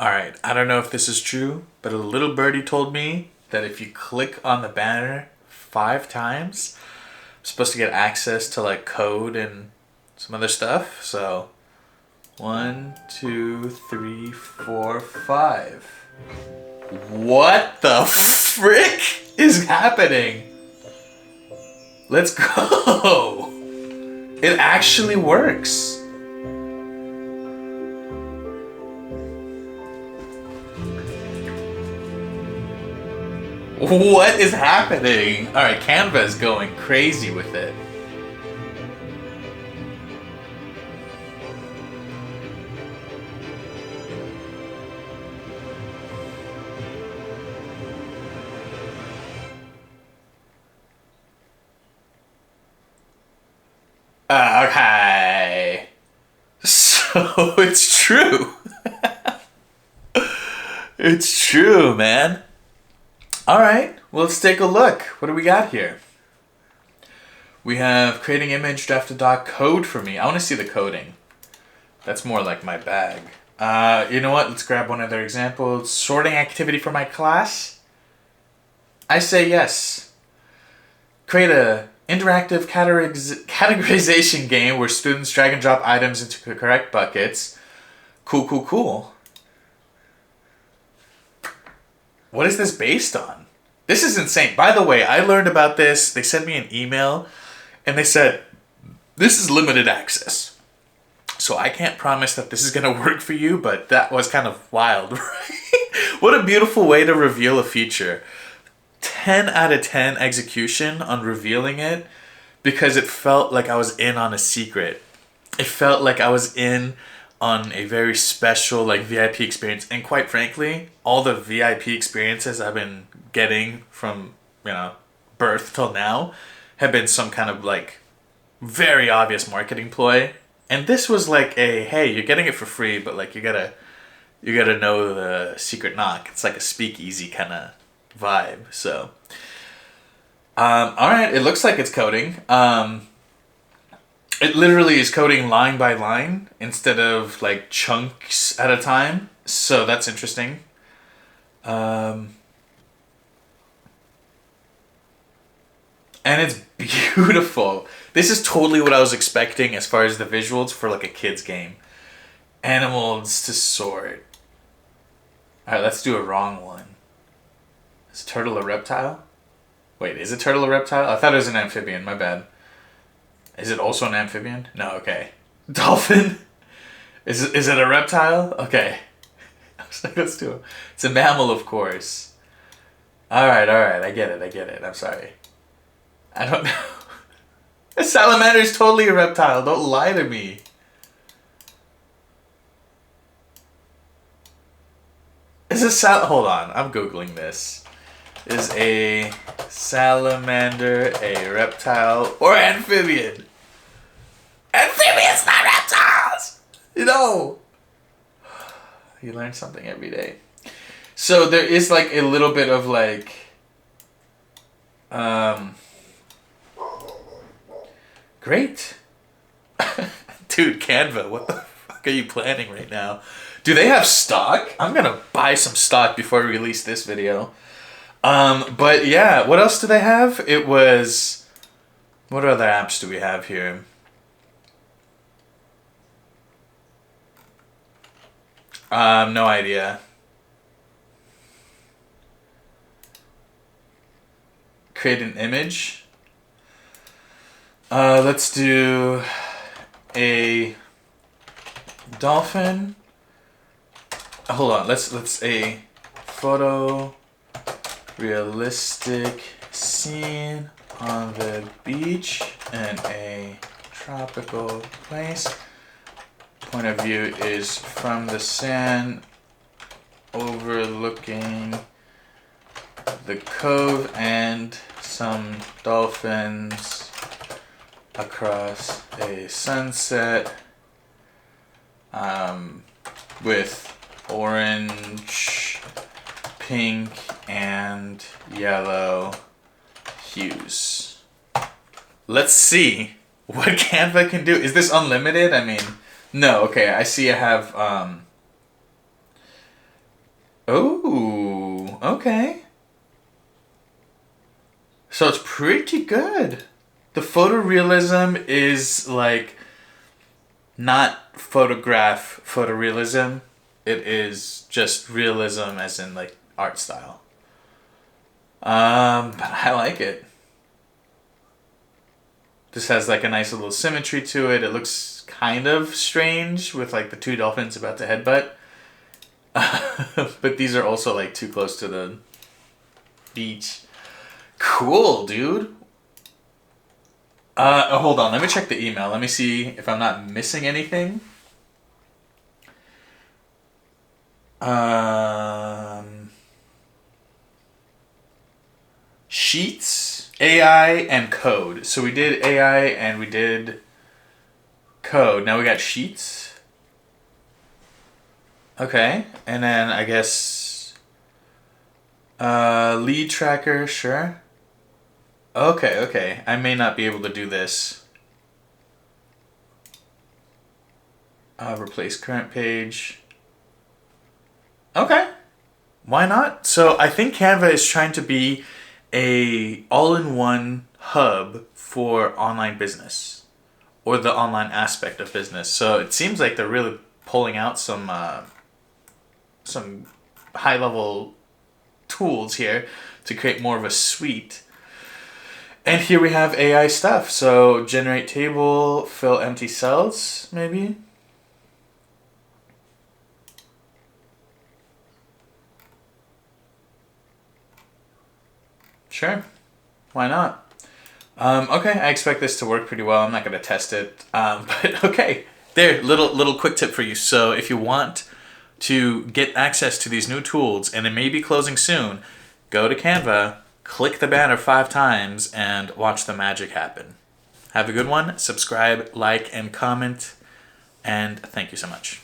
All right, I don't know if this is true, but a little birdie told me that if you click on the banner 5 times, I'm supposed to get access to like code and some other stuff. So, 1, 2, 3, 4, 5. What the frick is happening? Let's go. It actually works. What is happening? All right, Canva is going crazy with it. Okay. So it's true. It's true, man. All right, well, let's take a look. What do we got here? We have creating image, draft a doc, code for me. I want to see the coding. That's more like my bag. You know what? Let's grab one other example. Sorting activity for my class. I say yes. Create a interactive categorization game where students drag and drop items into correct buckets. Cool, cool, cool. What is this based on? This is insane. By the way, I learned about this. They sent me an email and they said, this is limited access. So I can't promise that this is going to work for you, but that was kind of wild, right? What a beautiful way to reveal a feature. 10 out of 10 execution on revealing it because it felt like I was in on a secret. It felt like I was in on a very special like VIP experience. And quite frankly, all the VIP experiences I've been getting from, birth till now have been some kind of like very obvious marketing ploy. And this was like a, hey, you're getting it for free, but like you gotta know the secret knock. It's like a speakeasy kind of vibe. So, all right, it looks like it's coding. It literally is coding line by line instead of like chunks at a time. So that's interesting. And it's beautiful. This is totally what I was expecting as far as the visuals for like a kid's game. Animals to sort. Alright, let's do a wrong one. Is turtle a reptile? Wait, is a turtle a reptile? I thought it was an amphibian, my bad. Is it also an amphibian? No, okay. Dolphin? Is it a reptile? Okay. I was like, let's do it. It's a mammal, of course. Alright, I get it. I'm sorry. I don't know. A salamander is totally a reptile. Don't lie to me. Hold on, I'm Googling this. Is a salamander a reptile or amphibian? Amphibians, not reptiles! You learn something every day. So there is like a little bit of like, great. Dude, Canva, what the fuck are you planning right now? Do they have stock? I'm gonna buy some stock before we release this video. But yeah, what else do they have? What other apps do we have here? No idea. Create an image. Let's do a dolphin. Hold on, let's a photo realistic scene on the beach in a tropical place. Point of view is from the sand overlooking the cove and some dolphins across a sunset with orange, pink, and yellow hues. Let's see what Canva can do. Is this unlimited? I mean, no. Okay, I see I have Oh, okay. So it's pretty good. The photorealism is like not photograph photorealism. It is just realism as in like art style. But I like it. This has like a nice little symmetry to it. It looks kind of strange with like the two dolphins about to headbutt. But these are also like too close to the beach. Cool, dude. Hold on. Let me check the email. Let me see if I'm not missing anything. Sheets, AI, and code. So we did AI and we did code. Now we got sheets. Okay. And then I guess lead tracker, sure. Okay. I may not be able to do this. Replace current page. Okay. Why not? So I think Canva is trying to be a all-in-one hub for online business or the online aspect of business. So it seems like they're really pulling out some high-level tools here to create more of a suite. And here we have AI stuff. So generate table, fill empty cells, maybe. Sure. Why not? Okay, I expect this to work pretty well. I'm not going to test it. But okay. There, little quick tip for you. So if you want to get access to these new tools, and it may be closing soon, go to Canva, click the banner 5 times, and watch the magic happen. Have a good one. Subscribe, like, and comment. And thank you so much.